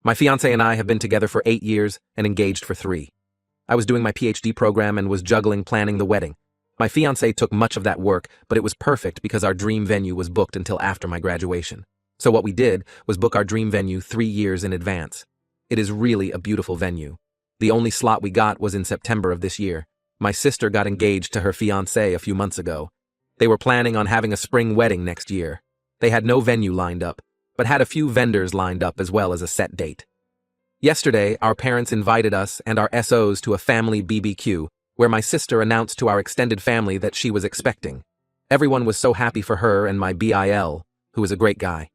My fiancé and I have been together for 8 years and engaged for 3. I was doing my PhD program and was juggling planning the wedding. My fiancé took much of that work, but it was perfect because our dream venue was booked until after my graduation. So what we did was book our dream venue 3 years in advance. It is really a beautiful venue. The only slot we got was in September of this year. My sister got engaged to her fiancé a few months ago. They were planning on having a spring wedding next year. They had no venue lined up, but had a few vendors lined up as well as a set date. Yesterday, our parents invited us and our SOs to a family BBQ, where my sister announced to our extended family that she was expecting. Everyone was so happy for her and my BIL, who is a great guy.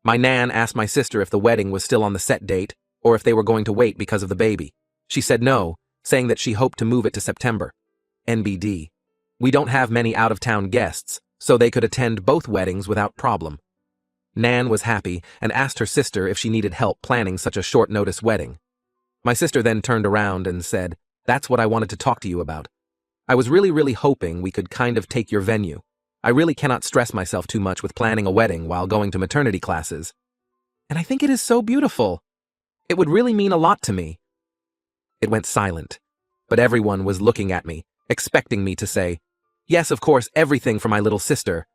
My nan asked my sister if the wedding was still on the set date, or if they were going to wait because of the baby. She said no, saying that she hoped to move it to September. NBD. We don't have many out-of-town guests, so they could attend both weddings without problem. Nan was happy and asked her sister if she needed help planning such a short-notice wedding. My sister then turned around and said, "That's what I wanted to talk to you about. I was really hoping we could kind of take your venue. I really cannot stress myself too much with planning a wedding while going to maternity classes. And I think it is so beautiful. It would really mean a lot to me." It went silent, but everyone was looking at me, expecting me to say, "Yes, of course, everything for my little sister."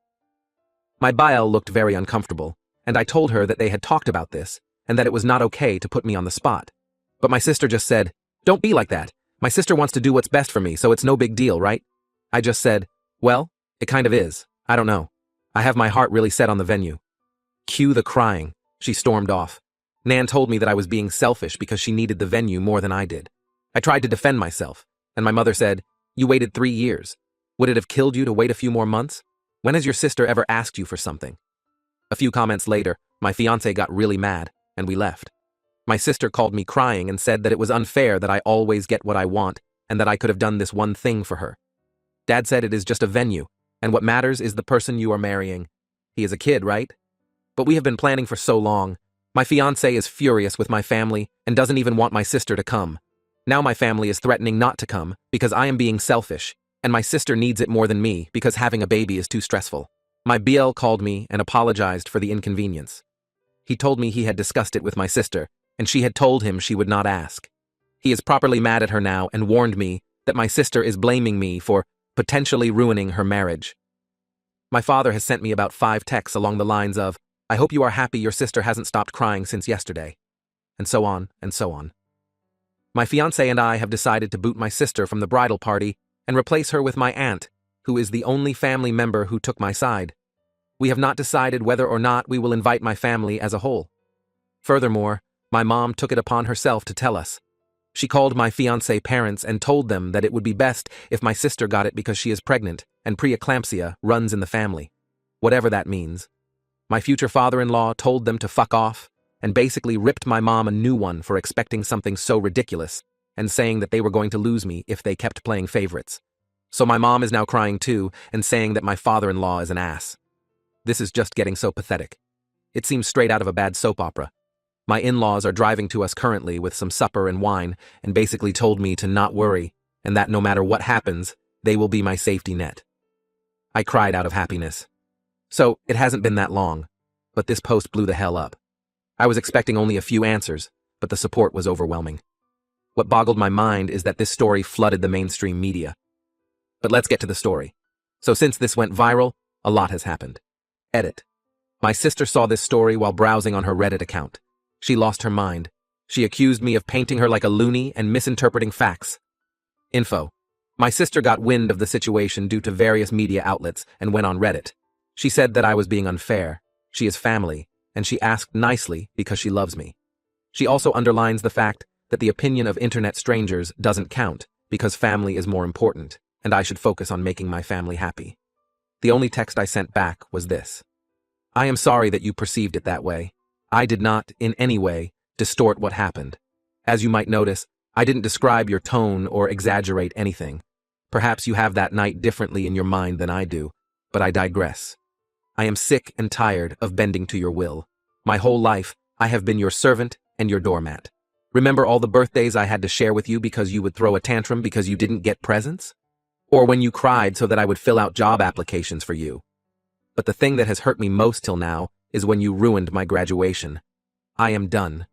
My BIL looked very uncomfortable, and I told her that they had talked about this, and that it was not okay to put me on the spot. But my sister just said, "Don't be like that. My sister wants to do what's best for me, so it's no big deal, right?" I just said, "Well, it kind of is. I don't know. I have my heart really set on the venue." Cue the crying. She stormed off. Nan told me that I was being selfish because she needed the venue more than I did. I tried to defend myself, and my mother said, "You waited 3 years. Would it have killed you to wait a few more months? When has your sister ever asked you for something?" A few comments later, my fiancé got really mad, and we left. My sister called me crying and said that it was unfair that I always get what I want and that I could have done this one thing for her. Dad said it is just a venue, and what matters is the person you are marrying. He is a kid, right? But we have been planning for so long. My fiancé is furious with my family and doesn't even want my sister to come. Now my family is threatening not to come because I am being selfish, and my sister needs it more than me because having a baby is too stressful. My BL called me and apologized for the inconvenience. He told me he had discussed it with my sister, and she had told him she would not ask. He is properly mad at her now and warned me that my sister is blaming me for potentially ruining her marriage. My father has sent me about 5 texts along the lines of, "I hope you are happy your sister hasn't stopped crying since yesterday," and so on and so on. My fiancé and I have decided to boot my sister from the bridal party and replace her with my aunt, who is the only family member who took my side. We have not decided whether or not we will invite my family as a whole. Furthermore, my mom took it upon herself to tell us. She called my fiancé parents and told them that it would be best if my sister got it because she is pregnant and preeclampsia runs in the family. Whatever that means. My future father-in-law told them to fuck off and basically ripped my mom a new one for expecting something so ridiculous and saying that they were going to lose me if they kept playing favorites. So my mom is now crying too and saying that my father-in-law is an ass. This is just getting so pathetic. It seems straight out of a bad soap opera. My in-laws are driving to us currently with some supper and wine and basically told me to not worry and that no matter what happens, they will be my safety net. I cried out of happiness. So it hasn't been that long, but this post blew the hell up. I was expecting only a few answers, but the support was overwhelming. What boggled my mind is that this story flooded the mainstream media. But let's get to the story. So since this went viral, a lot has happened. Edit. My sister saw this story while browsing on her Reddit account. She lost her mind. She accused me of painting her like a loony and misinterpreting facts. Info. My sister got wind of the situation due to various media outlets and went on Reddit. She said that I was being unfair. She is family, and she asked nicely because she loves me. She also underlines the fact that the opinion of internet strangers doesn't count because family is more important, and I should focus on making my family happy. The only text I sent back was this. "I am sorry that you perceived it that way. I did not, in any way, distort what happened. As you might notice, I didn't describe your tone or exaggerate anything. Perhaps you have that night differently in your mind than I do, but I digress. I am sick and tired of bending to your will. My whole life, I have been your servant and your doormat. Remember all the birthdays I had to share with you because you would throw a tantrum because you didn't get presents? Or when you cried so that I would fill out job applications for you? But the thing that has hurt me most till now is when you ruined my graduation. I am done.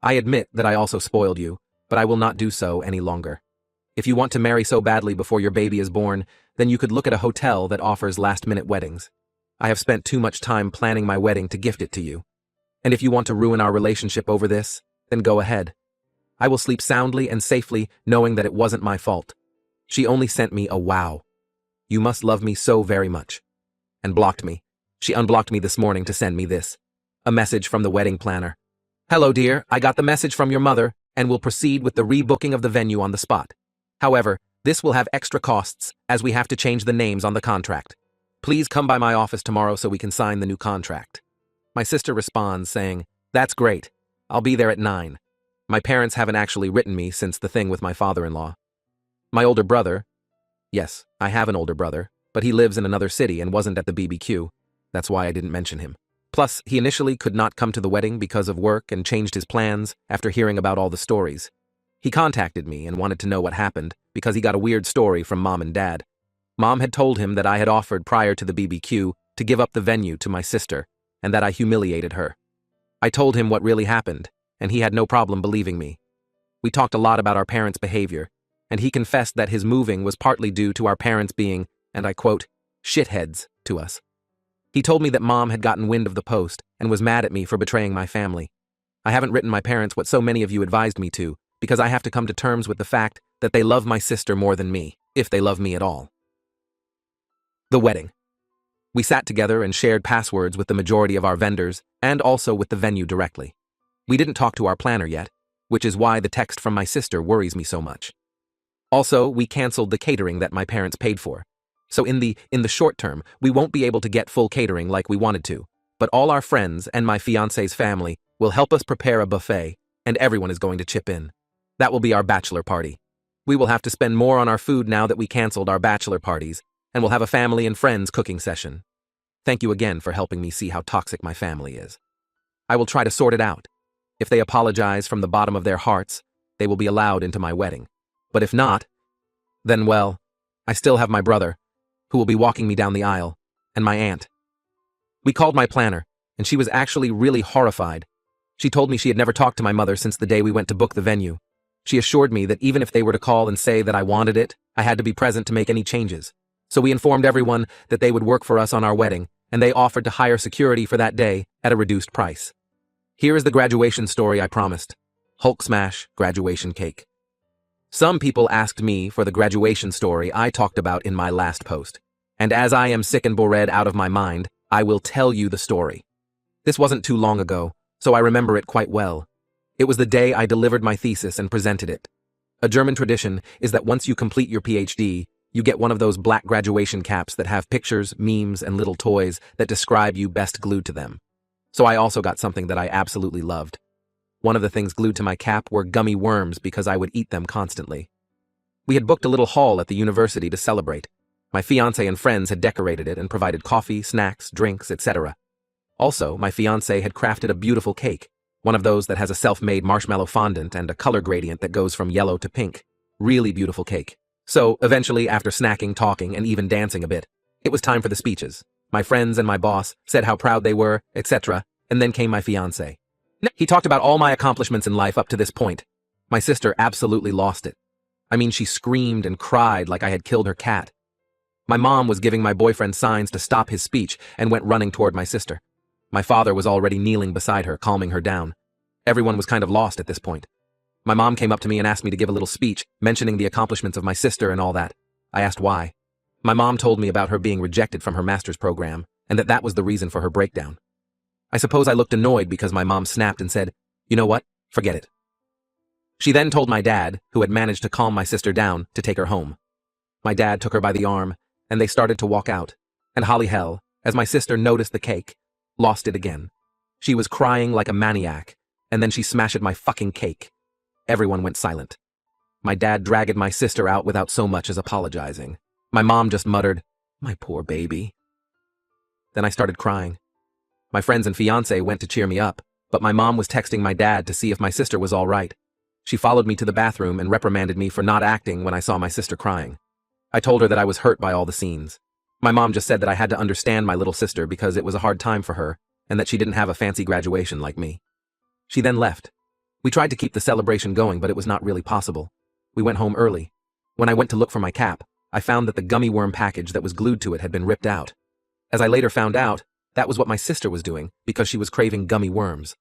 I admit that I also spoiled you, but I will not do so any longer. If you want to marry so badly before your baby is born, then you could look at a hotel that offers last-minute weddings. I have spent too much time planning my wedding to gift it to you. And if you want to ruin our relationship over this, then go ahead. I will sleep soundly and safely knowing that it wasn't my fault. She only sent me a wow. You must love me so very much. And blocked me. She unblocked me this morning to send me this. A message from the wedding planner. Hello, dear. I got the message from your mother and will proceed with the rebooking of the venue on the spot. However, this will have extra costs as we have to change the names on the contract. Please come by my office tomorrow so we can sign the new contract. My sister responds saying, That's great. I'll be there at 9. My parents haven't actually written me since the thing with my father-in-law. My older brother, yes, I have an older brother, but he lives in another city and wasn't at the BBQ. That's why I didn't mention him. Plus, he initially could not come to the wedding because of work and changed his plans after hearing about all the stories. He contacted me and wanted to know what happened because he got a weird story from Mom and Dad. Mom had told him that I had offered prior to the BBQ to give up the venue to my sister and that I humiliated her. I told him what really happened, and he had no problem believing me. We talked a lot about our parents' behavior, and he confessed that his moving was partly due to our parents being, and I quote, shitheads to us. He told me that Mom had gotten wind of the post and was mad at me for betraying my family. I haven't written my parents what so many of you advised me to, because I have to come to terms with the fact that they love my sister more than me, if they love me at all. The wedding. We sat together and shared passwords with the majority of our vendors and also with the venue directly. We didn't talk to our planner yet, which is why the text from my sister worries me so much. Also, we canceled the catering that my parents paid for. So in the short term, we won't be able to get full catering like we wanted to, but all our friends and my fiance's family will help us prepare a buffet, and everyone is going to chip in. That will be our bachelor party. We will have to spend more on our food now that we canceled our bachelor parties, and we'll have a family and friends cooking session. Thank you again for helping me see how toxic my family is. I will try to sort it out. If they apologize from the bottom of their hearts, they will be allowed into my wedding. But if not, then well, I still have my brother, who will be walking me down the aisle, and my aunt. We called my planner, and she was actually really horrified. She told me she had never talked to my mother since the day we went to book the venue. She assured me that even if they were to call and say that I wanted it, I had to be present to make any changes. So we informed everyone that they would work for us on our wedding, and they offered to hire security for that day at a reduced price. Here is the graduation story I promised. Hulk smash, graduation cake. Some people asked me for the graduation story I talked about in my last post. And as I am sick and bored out of my mind, I will tell you the story. This wasn't too long ago, so I remember it quite well. It was the day I delivered my thesis and presented it. A German tradition is that once you complete your PhD, you get one of those black graduation caps that have pictures, memes, and little toys that describe you best glued to them. So I also got something that I absolutely loved. One of the things glued to my cap were gummy worms because I would eat them constantly. We had booked a little hall at the university to celebrate. My fiancé and friends had decorated it and provided coffee, snacks, drinks, etc. Also, my fiancé had crafted a beautiful cake, one of those that has a self-made marshmallow fondant and a color gradient that goes from yellow to pink. Really beautiful cake. So, eventually, after snacking, talking, and even dancing a bit, it was time for the speeches. My friends and my boss said how proud they were, etc., and then came my fiancé. He talked about all my accomplishments in life up to this point. My sister absolutely lost it. I mean, she screamed and cried like I had killed her cat. My mom was giving my boyfriend signs to stop his speech and went running toward my sister. My father was already kneeling beside her, calming her down. Everyone was kind of lost at this point. My mom came up to me and asked me to give a little speech, mentioning the accomplishments of my sister and all that. I asked why. My mom told me about her being rejected from her master's program, and that was the reason for her breakdown. I suppose I looked annoyed because my mom snapped and said, "You know what? Forget it." She then told my dad, who had managed to calm my sister down, to take her home. My dad took her by the arm, and they started to walk out. And holly hell, as my sister noticed the cake, lost it again. She was crying like a maniac, and then she smashed my fucking cake. Everyone went silent. My dad dragged my sister out without so much as apologizing. My mom just muttered, "My poor baby." Then I started crying. My friends and fiancé went to cheer me up, but my mom was texting my dad to see if my sister was all right. She followed me to the bathroom and reprimanded me for not acting when I saw my sister crying. I told her that I was hurt by all the scenes. My mom just said that I had to understand my little sister because it was a hard time for her and that she didn't have a fancy graduation like me. She then left. We tried to keep the celebration going, but it was not really possible. We went home early. When I went to look for my cap, I found that the gummy worm package that was glued to it had been ripped out. As I later found out, that was what my sister was doing because she was craving gummy worms.